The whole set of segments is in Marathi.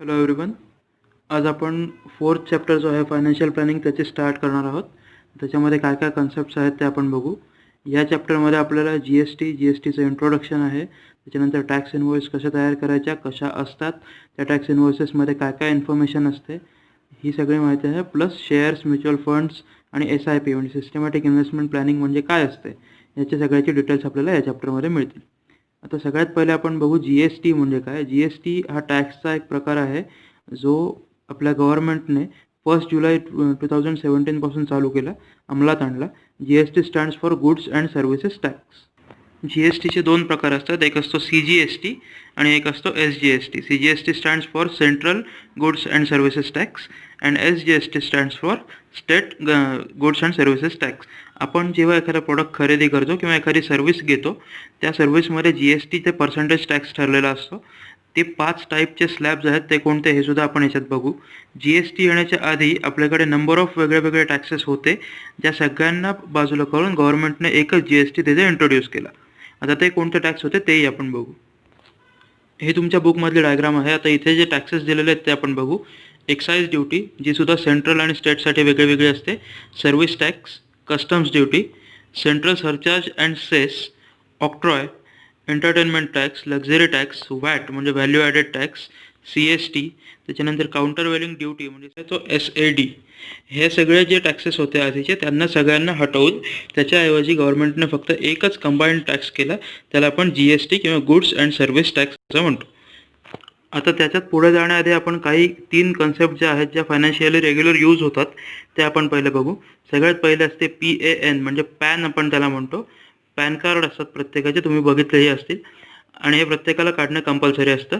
Hello everyone. आज आपण फोर्थ चॅप्टर जो आहे फायनान्शियल प्लॅनिंग त्याचे स्टार्ट करणार आहोत. त्याच्यामध्ये काय काय कन्सेप्ट्स आहेत ते आपण बघू. या चॅप्टरमध्ये आपल्याला जी एस टीचं इंट्रोडक्शन आहे. त्याच्यानंतर टॅक्स इनवॉइस कशा तयार करायच्या, कशा असतात, त्या टॅक्स इनवॉइसेसमध्ये काय काय इन्फॉर्मेशन असते, ही सगळी माहिती आहे. प्लस शेअर्स, म्युच्युअल फंड्स आणि SIP म्हणजे सिस्टमॅटिक इन्व्हेस्टमेंट प्लॅनिंग म्हणजे काय असते, याच्या सगळ्याची डिटेल्स आपल्याला या चॅप्टरमध्ये मिळतील. आता सगळ्यात पहिले आपण बघू GST म्हणजे काय. GST हा टॅक्सचा एक प्रकार आहे जो आपल्या गव्हर्नमेंटने 1 जुलै 2017 चालू केला, अंमलात आणला. GST stands for goods and services tax. GSTचे दोन प्रकार असतात, एक असतो CGST आणि एक असतो SGST. CGST stands for central goods and services tax and SGST stands for state goods and services tax. आपण जेव्हा एखादा प्रोडक्ट खरेदी करतो किंवा एखादी सर्व्हिस घेतो, त्या सर्व्हिसमध्ये GST ते पर्सेंटेज टॅक्स ठरलेला असतो. ते 5 टाईपचे स्लॅब्स आहेत, ते कोणते हे सुद्धा आपण याच्यात बघू. GST येण्याच्या आधी आपल्याकडे नंबर ऑफ वेगळे टॅक्सेस होते, ज्या सगळ्यांना बाजूला करून गव्हर्नमेंटने एकच GST तिथे इंट्रोड्यूस केला. आता ते कोणते टॅक्स होते तेही आपण बघू. हे तुमच्या बुकमधले डायग्राम आहे. आता इथे जे टॅक्सेस दिलेले आहेत ते आपण बघू. एक्साईज ड्युटी, जी सुद्धा सेंट्रल आणि स्टेटसाठी वेगळी असते. Service tax, customs duty, central surcharge and cess, octroi, entertainment tax, luxury tax, VAT म्हणजे व्हॅल्यू ॲडेड टॅक्स, CST, त्याच्यानंतर काउंटरवेलिंग ड्युटी म्हणजे तो SAD. हे सगळे जे टॅक्सेस होते आधीचे, त्यांना सगळ्यांना हटवून त्याच्याऐवजी गव्हर्नमेंटने फक्त एकच कंबाईंड टॅक्स केला, त्याला आपण GST किंवा गुड्स अँड सर्व्हिस टॅक्स असं म्हणतो. आता त्याच्यात पुढे जाण्याआधी आपण काही 3 कन्सेप्ट ज्या आहेत, ज्या फायनान्शियली रेग्युलर यूज होतात, ते आपण पहिले बघू. सगळ्यात पहिले असते PAN म्हणजे पॅन, आपण त्याला म्हणतो. पॅन कार्ड असतात प्रत्येकाचे, तुम्ही बघितलेही असतील, आणि हे प्रत्येकाला काढणं कंपल्सरी असतं.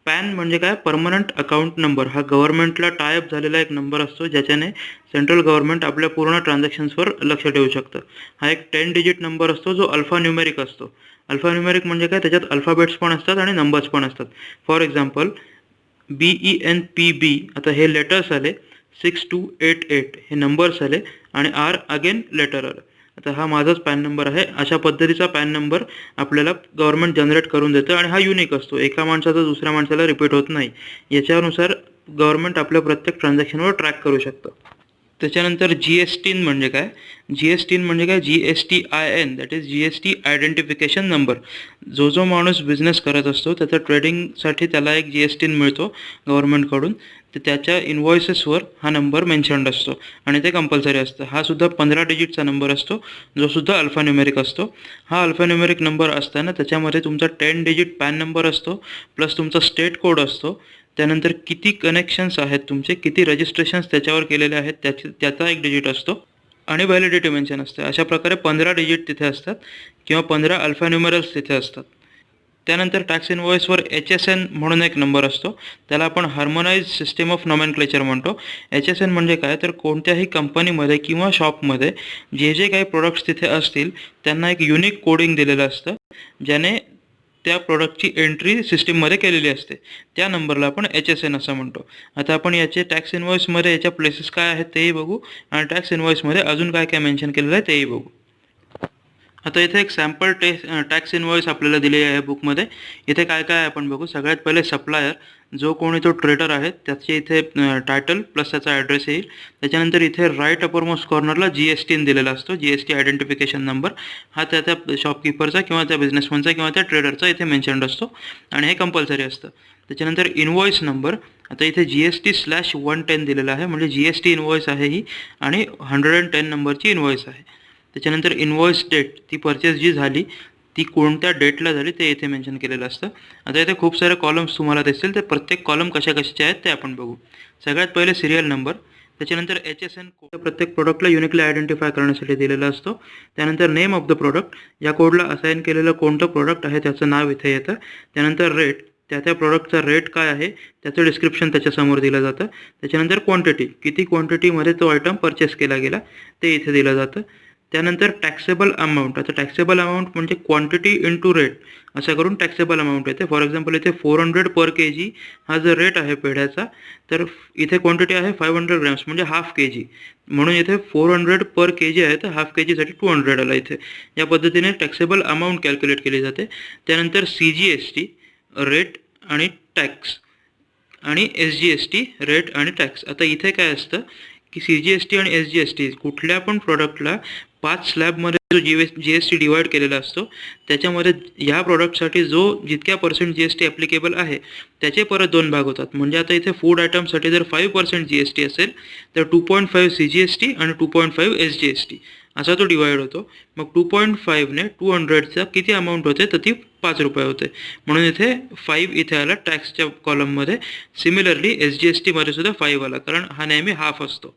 पॅन म्हणजे काय, परमनंट अकाउंट नंबर. हा गव्हर्नमेंटला टायअप झालेला एक नंबर असतो, ज्याच्याने सेंट्रल गव्हर्नमेंट आपल्या पूर्ण ट्रान्झॅक्शन्सवर लक्ष ठेवू शकतं. हा एक 10 डिजिट नंबर असतो, जो अल्फान्यूमेरिक असतो. अल्फान्यूमेरिक म्हणजे काय, त्याच्यात अल्फाबेट्स पण असतात आणि नंबर्स पण असतात. फॉर एक्झाम्पल BENPB, आता हे लेटर्स आले. 6288 हे नंबर्स आले आणि R अगेन लेटर आलं. आता हा माझाच पॅन नंबर आहे. अशा पद्धतीचा पॅन नंबर आपल्याला गव्हर्नमेंट जनरेट करून देतं आणि हा युनिक असतो. एका माणसाचा दुसऱ्या माणसाला रिपीट होत नाही. याच्यानुसार गव्हर्नमेंट आपल्या प्रत्येक ट्रान्झॅक्शनवर ट्रॅक करू शकतं. त्याच्यानंतर GST म्हणजे काय. GST म्हणजे काय, GSTIN, that is GST identification number. जो माणूस बिझनेस करत असतो, त्याचा ट्रेडिंगसाठी त्याला एक GST मिळतो गव्हर्नमेंटकडून. तर त्याच्या इन्व्हॉइसेसवर हा नंबर मेन्शन्ड असतो आणि ते कंपल्सरी असतं. हा सुद्धा 15 डिजिटचा नंबर असतो, जो सुद्धा अल्फान्यूमेरिक असतो. हा अल्फान्यूमेरिक नंबर असताना त्याच्यामध्ये तुमचा 10 डिजिट पॅन नंबर असतो, प्लस तुमचा स्टेट कोड असतो. त्यानंतर किती कनेक्शन्स आहेत तुमचे, किती रजिस्ट्रेशन्स त्याच्यावर केलेले आहेत, त्याचा एक डिजिट असतो आणि व्हॅलिडिटी मेन्शन असते. अशा प्रकारे 15 डिजिट तिथे असतात किंवा 15 अल्फान्यूमरल्स तिथे असतात. त्यानंतर टॅक्स इनवॉइसवर HSN म्हणून एक नंबर असतो, त्याला आपण हार्मोनाइज सिस्टीम ऑफ नॉमेनक्लेचर म्हणतो. HSN म्हणजे काय, तर कोणत्याही कंपनीमध्ये किंवा शॉपमध्ये जे काही प्रोडक्ट्स तिथे असतील, त्यांना एक युनिक कोडिंग दिलेलं असतं, ज्याने त्या प्रोडक्टची एंट्री सिस्टीममध्ये केलेली असते. त्या नंबरला आपण HSN असं म्हणतो. आता आपण याचे टॅक्स इनवॉइसमध्ये याच्या प्लेसेस काय आहेत तेही बघू आणि टॅक्स इनवॉइसमध्ये अजून काय काय मेन्शन केलेलं आहे तेही बघू. आता इथे एक सॅम्पल टॅक्स इनवॉइस आपल्याला दिली आहे बुकमध्ये. इथे काय काय आपण बघू. सगळ्यात पहिले सप्लायर, जो कोणी तो ट्रेडर आहे, त्याचे इथे टायटल प्लस त्याचा ॲड्रेस येईल. त्याच्यानंतर इथे राईट अपरमोस्ट कॉर्नरला GST दिलेला असतो, GST आयडेंटिफिकेशन नंबर. हा त्या शॉपकीपरचा किंवा त्या बिझनेसमॅनचा किंवा त्या ट्रेडरचा इथे मेन्शन्ड असतो आणि हे कंपल्सरी असतं. त्याच्यानंतर इनवॉइस नंबर. आता इथे GST/110 दिलेला आहे, म्हणजे GST इनवॉइस आहे ही आणि 110 नंबरची इनवॉइस आहे. त्याच्यानंतर इनवॉइस डेट, ती परचेस जी झाली ती कोणत्या डेटला झाली ते इथे मेन्शन केलेलं असतं. आता इथे खूप सारे कॉलम्स तुम्हाला दिसतील, ते प्रत्येक कॉलम कशाचे आहेत ते आपण बघू. सगळ्यात पहिले सिरियल नंबर. त्याच्यानंतर HSN कोड प्रत्येक प्रोडक्टला युनिकली आयडेंटिफाय करण्यासाठी दिलेला असतो. त्यानंतर नेम ऑफ द प्रोडक्ट, या कोडला असाइन केलेलं कोणतं प्रोडक्ट आहे त्याचं नाव इथे येतं. त्यानंतर रेट, त्या प्रोडक्टचा रेट काय आहे त्याचं डिस्क्रिप्शन त्याच्यासमोर दिलं जातं. त्याच्यानंतर क्वांटिटी, किती क्वांटिटीमध्ये तो आयटम परचेस केला गेला ते इथे दिलं जातं. त्यानंतर टॅक्सेबल अमाऊंट. आता टॅक्सेबल अमाऊंट म्हणजे क्वांटिटी इंटू रेट असं करून टॅक्सेबल अमाऊंट येते. फॉर एक्झाम्पल इथे 400 पर kg हा जर रेट आहे पेढ्याचा, तर इथे क्वांटिटी आहे 500 ग्रॅम्स म्हणजे हाफ kg, म्हणून इथे 400 पर kg आहे, तर हाफ kgसाठी 200 आला इथे. या पद्धतीने टॅक्सेबल अमाऊंट कॅल्क्युलेट केली जाते. त्यानंतर CGST, रेट आणि टॅक्स. आणि SGST रेट आणि टॅक्स. आता इथे काय असतं की CGST आणि SGST कुठल्या पण प्रोडक्टला 5 स्लॅबमध्ये जो GST डिवाइड केलेला असतो त्याच्यामध्ये ह्या प्रोडक्टसाठी जो जितक्या % GST ॲप्लिकेबल आहे त्याचे परत 2 भाग होतात. म्हणजे आता इथे फूड आयटमसाठी जर 5% GST असेल तर 2.5 CGST आणि 2.5 SGST असा तो डिवाइड होतो. मग 2.5ने 200चा किती अमाऊंट होते तर ती 5 रुपये होते. म्हणून इथे 5 इथे आला टॅक्सच्या कॉलममध्ये. सिमिलरली SGSTमध्ये सुद्धा 5 आला कारण हा नेहमी हाफ असतो.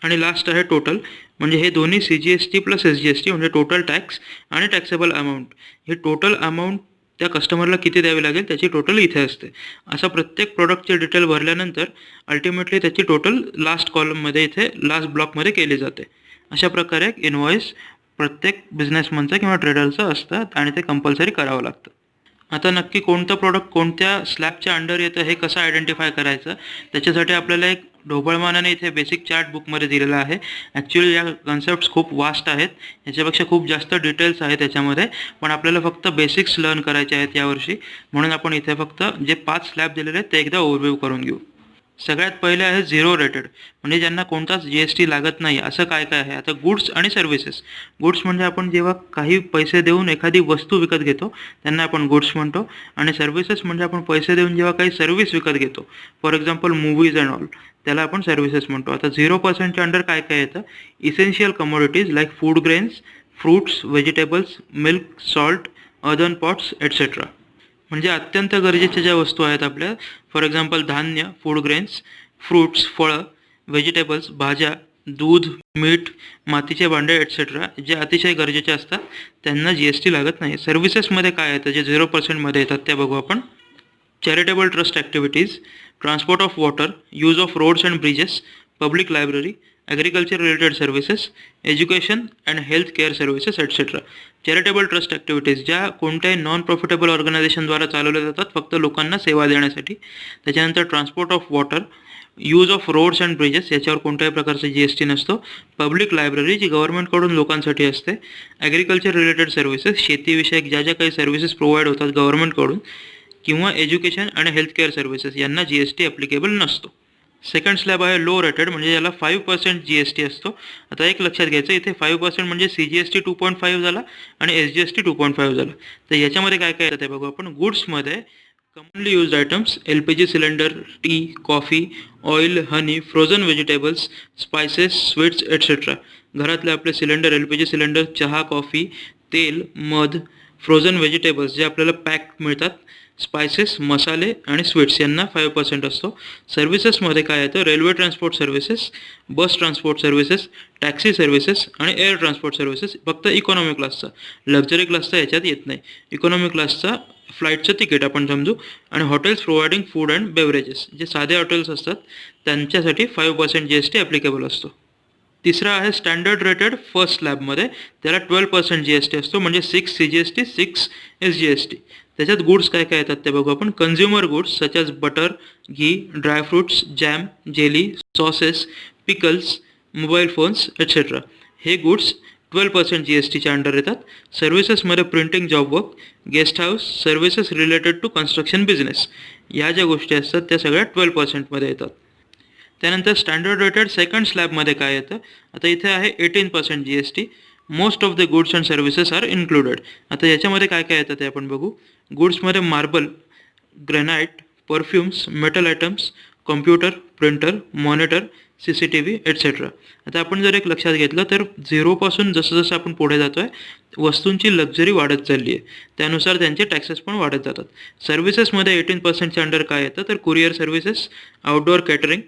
आणि लास्ट आहे टोटल, म्हणजे हे दोन्ही CGST प्लस SGST म्हणजे टोटल टॅक्स आणि टॅक्सेबल अमाऊंट. हे टोटल अमाऊंट त्या कस्टमरला किती द्यावी लागेल त्याची टोटल इथे असते. असा प्रत्येक प्रोडक्टचे डिटेल भरल्यानंतर अल्टिमेटली त्याची टोटल लास्ट कॉलममध्ये इथे लास्ट ब्लॉकमध्ये केली जाते. अशा प्रकारे एक इनव्हॉइस प्रत्येक बिझनेसमनचं किंवा ट्रेडरचं असतं आणि ते कंपल्सरी करावं लागतं. आता नक्की कोणतं प्रोडक्ट कोणत्या स्लॅबच्या अंडर येतं हे कसं आयडेंटिफाय करायचं त्याच्यासाठी आपल्याला एक ढोबळमानाने इथे बेसिक चार्ट बुकमध्ये दिलेला आहे. ॲक्च्युली या कन्सेप्ट्स खूप वास्ट आहेत, याच्यापेक्षा खूप जास्त डिटेल्स आहेत त्याच्यामध्ये, पण आपल्याला फक्त बेसिक्स लर्न करायचे आहेत यावर्षी. म्हणून आपण इथे फक्त जे 5 स्लॅब दिलेले आहेत ते एकदा ओव्हरव्ह्यू करून घेऊ. सगळ्यात पहिले आहे झिरो रेटेड, म्हणजे ज्यांना कोणताच GST लागत नाही असं काय काय आहे. आता गुड्स आणि सर्व्हिसेस. गुड्स म्हणजे आपण जेव्हा काही पैसे देऊन एखादी वस्तू विकत घेतो त्यांना आपण गुड्स म्हणतो. आणि सर्व्हिसेस म्हणजे आपण पैसे देऊन जेव्हा काही सर्व्हिस विकत घेतो, for example movies and all, त्याला आपण सर्व्हिसेस म्हणतो. आता 0%च्या अंडर काय काय येतं. Essential commodities like food grains, fruits, vegetables, milk, salt, other pots etcetera. म्हणजे अत्यंत गरजेच्या ज्या वस्तू आहेत आपल्या, फॉर एक्झाम्पल धान्य, फूड ग्रेन्स, फ्रूट्स, फळं, व्हेजिटेबल्स, भाज्या, दूध, मीठ, मातीचे भांडे एट्सेट्रा, जे अतिशय गरजेचे असतात त्यांना GST लागत नाही. सर्व्हिसेसमध्ये काय येतं जे 0%मध्ये येतात ते बघू आपण. Charitable trust activities, transport of water, use of roads and bridges, public library, agriculture related services, education and health care services etcetera. Charitable trust activities ज्या कोणत्याही नॉन प्रॉफिटेबल ऑर्गनायझेशनद्वारा चालवल्या जातात फक्त लोकांना सेवा देण्यासाठी. त्याच्यानंतर transport of water, use of roads and bridges याच्यावर कोणत्याही प्रकारचा GST नसतो. पब्लिक लायब्ररी जी गव्हर्नमेंटकडून लोकांसाठी असते. ॲग्रिकल्चर रिलेटेड सर्व्हिसेस शेतीविषयक ज्या ज्या काही सर्व्हिसेस प्रोव्हाइड होतात गव्हर्नमेंटकडून, किंवा एज्युकेशन आणि हेल्थ केअर सर्व्हिसेस यांना GST ॲप्लिकेबल नसतो. सेकंड स्लॅब आहे लो रेटेड, म्हणजे याला 5% GST असतो. आता एक लक्षात घ्यायचं, इथे 5% म्हणजे CGST 2.5 झाला आणि SGST 2.5 झाला. तर याच्यामध्ये काय काय येतं ते बघू आपण. गुड्समध्ये commonly used items, LPG cylinder, tea, coffee, oil, honey, frozen vegetables, spices, sweets etcetera. घरातले आपले सिलेंडर, LPG सिलेंडर, चहा, कॉफी, तेल, मध, फ्रोझन व्हेजिटेबल्स जे आपल्याला पॅक मिळतात, स्पायसेस, मसाले आणि स्वीट्स यांना 5% असतो. सर्व्हिसेसमध्ये काय येतं. रेल्वे ट्रान्सपोर्ट सर्व्हिसेस, बस ट्रान्सपोर्ट सर्व्हिसेस, टॅक्सी सर्व्हिसेस आणि एअर ट्रान्सपोर्ट सर्व्हिसेस. फक्त इकॉनॉमी क्लासचा, लक्झरी क्लासचा याच्यात येत नाही. इकॉनॉमी क्लासचा फ्लाईटचं तिकीट आपण समजू. आणि hotels providing food and beverages जे साधे हॉटेल्स असतात त्यांच्यासाठी 5% GST ॲप्लिकेबल असतो. तिसरा आहे स्टँडर्ड रेटेड फर्स्ट स्लॅबमध्ये, त्याला 12% GST असतो, म्हणजे 6 CGST 6 SGST. त्याच्यात गुड्स काय काय येतात ते बघू आपण. Consumer goods such as butter, ghee, dry fruits, jam, jelly, sauces, pickles, mobile phones etcetera. हे गुड्स 12% GSTच्या अंडर येतात. सर्व्हिसेसमध्ये printing job work, guest house, services related to construction business, या ज्या गोष्टी असतात त्या सगळ्या 12%मध्ये येतात. त्यानंतर स्टँडर्ड रेटेड सेकंड स्लॅबमध्ये काय येतं. आता इथे आहे 18% GST. Most of the goods and services are included. आता याच्यामध्ये काय काय येतं ते आपण बघू. गुड्समध्ये marble, granite, perfumes, metal items, computer, printer, monitor, CCTV etcetera. आता आपण जर एक लक्षात घेतलं तर 0पासून जसं जसं आपण पुढे जातो आहे वस्तूंची लक्झरी वाढत चालली आहे, त्यानुसार त्यांचे टॅक्सेस पण वाढत जातात. सर्व्हिसेसमध्ये 18%च्या अंडर काय येतं तर courier services, outdoor catering,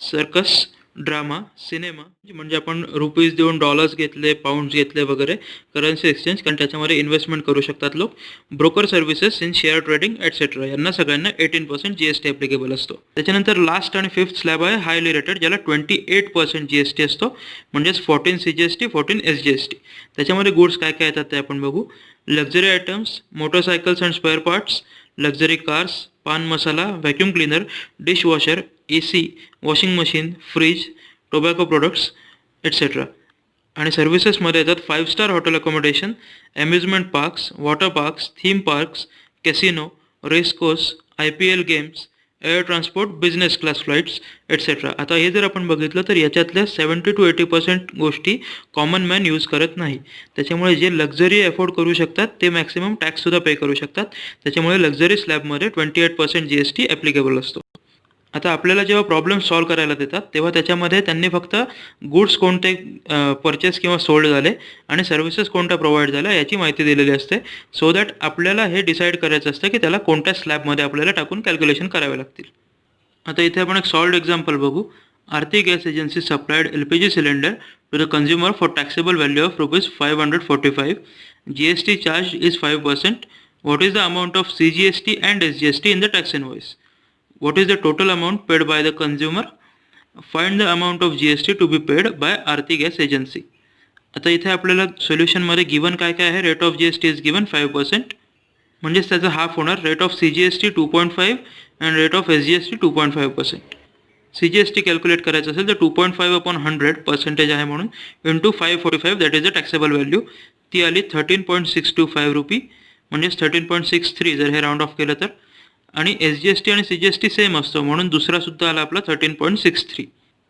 circus, drama, cinema, म्हणजे आपण रुपीज देऊन डॉलर्स घेतले, पाऊंड्स घेतले वगैरे, करन्सी एक्सचेंज, कारण त्याच्यामध्ये इन्व्हेस्टमेंट करू शकतात लोक. Broker services in share trading etcetera यांना सगळ्यांना 18% GST ॲप्लिकेबल असतो. त्याच्यानंतर लास्ट आणि फिफ्थ स्लॅब आहे हायली रेटेड, ज्याला 28% GST असतो, म्हणजेच 14 CGST 14 SGST. त्याच्यामध्ये गुड्स काय काय येतात ते आपण बघू. Luxury items, motorcycles and spare parts, luxury cars, paan masala, vacuum cleaner, dishwasher, AC, washing machine, fridge, tobacco products etcetera. आणि सर्व्हिसेसमध्ये येतात 5 star hotel accommodation, amusement parks, water parks, theme parks, casino, race course, IPL games, air transport, business class flights etcetera. आता हे जर आपण बघितलं तर याच्यातल्या 70 to 80% गोष्टी कॉमन मॅन यूज करत नाही. त्याच्यामुळे जे लक्झरी अफोर्ड करू शकतात ते मॅक्सिमम टॅक्ससुद्धा पे करू शकतात. त्याच्यामुळे लक्झरी स्लॅबमध्ये 28% GST ॲप्लिकेबल असतो. आता आपल्याला जेव्हा प्रॉब्लेम सॉल्व्ह करायला देतात तेव्हा त्याच्यामध्ये त्यांनी फक्त गुड्स कोणते परचेस किंवा सोल्ड झाले आणि सर्व्हिसेस कोणत्या प्रोव्हाइड झाल्या याची माहिती दिलेली असते. सो दॅट आपल्याला हे डिसाईड करायचं असतं की त्याला कोणत्या स्लॅबमध्ये आपल्याला टाकून कॅल्क्युलेशन करावे लागतील. आता इथे आपण एक सॉल्व्ड एक्झाम्पल बघू. Aarti gas agency supplied LPG cylinder to the consumer for taxable value of ₹545. GST charge is 5%. What is the amount of CGST and SGST in the tax invoice? What is the total amount paid by the consumer? Find the amount of GST to be paid by Aarti Gas Agency. आता इथे आपल्याला सोल्युशनमध्ये गिवन काय काय आहे. Rate of GST is given 5%, म्हणजेच त्याचा हाफ होणार. Rate of CGST 2.5 and rate of SGST 2.5%. CGST calculate करायचं असेल तर 2.5/100% आहे म्हणून into 545 that is the taxable value. ती आली 13.625 रुपी, म्हणजेच 13.63 जर हे राऊंड ऑफ केलं तर. आणि SGST आणि CGST सेम असतो म्हणून दुसरासुद्धा आला आपला 13.63.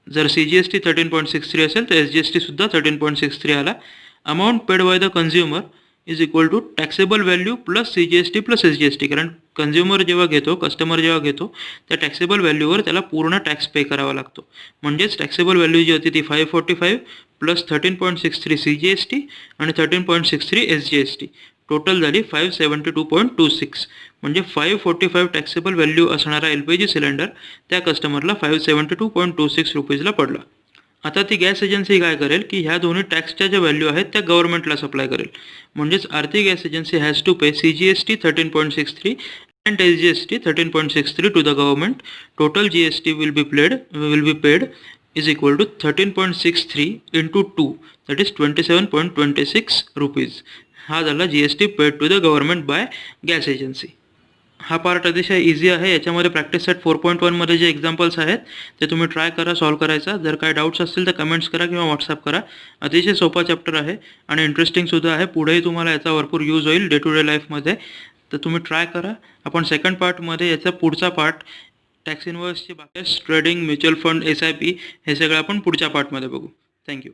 जर CGST 13.63 असेल तर SGSTसुद्धा 13.63 आला. Amount paid by the consumer is equal to taxable value plus CGST plus SGST. कारण कन्झ्युमर जेव्हा घेतो, कस्टमर जेव्हा घेतो त्या टॅक्सेबल व्हॅल्यूवर त्याला पूर्ण टॅक्स पे करावा लागतो. म्हणजेच टॅक्सेबल व्हॅल्यू जी होती ती 545 प्लस 13.63 CGST आणि 13.63 SGST. टोटल झाली 572.26. म्हणजे 545 टॅक्सेबल व्हॅल्यू असणारा LPG सिलेंडर त्या कस्टमरला 572.26 रुपीजला पडला. आता ती गॅस एजन्सी काय करेल की ह्या दोन्ही टॅक्सच्या ज्या व्हॅल्यू आहेत त्या गव्हर्नमेंटला सप्लाय करेल. म्हणजेच Aarti gas agency has to pay CGST 13.63 and SGST 13.63 to the government. Total GST will be paid is equal to 13.63 into 2 that is 27.26 rupees. हा झाला GST paid to the government by gas agency. हा पार्ट अतिशय इझी आहे. याच्यामध्ये प्रॅक्टिस सेट 4.1मध्ये जे एक्झाम्पल्स आहेत ते तुम्ही ट्राय करा सॉल्व्ह करायचा. जर काय डाऊट्स असतील तर कमेंट्स करा किंवा व्हॉट्सअप करा. अतिशय सोपा चॅप्टर आहे आणि इंटरेस्टिंगसुद्धा आहे. पुढेही तुम्हाला याचा भरपूर यूज होईल डे टू डे लाईफमध्ये. तर तुम्ही ट्राय करा. आपण सेकंड पार्टमध्ये याचा पुढचा पार्ट टॅक्स इनव्हॉइसचे बाकी ट्रेडिंग, म्युच्युअल फंड, SIP हे सगळं आपण पुढच्या पार्टमध्ये बघू. थँक्यू.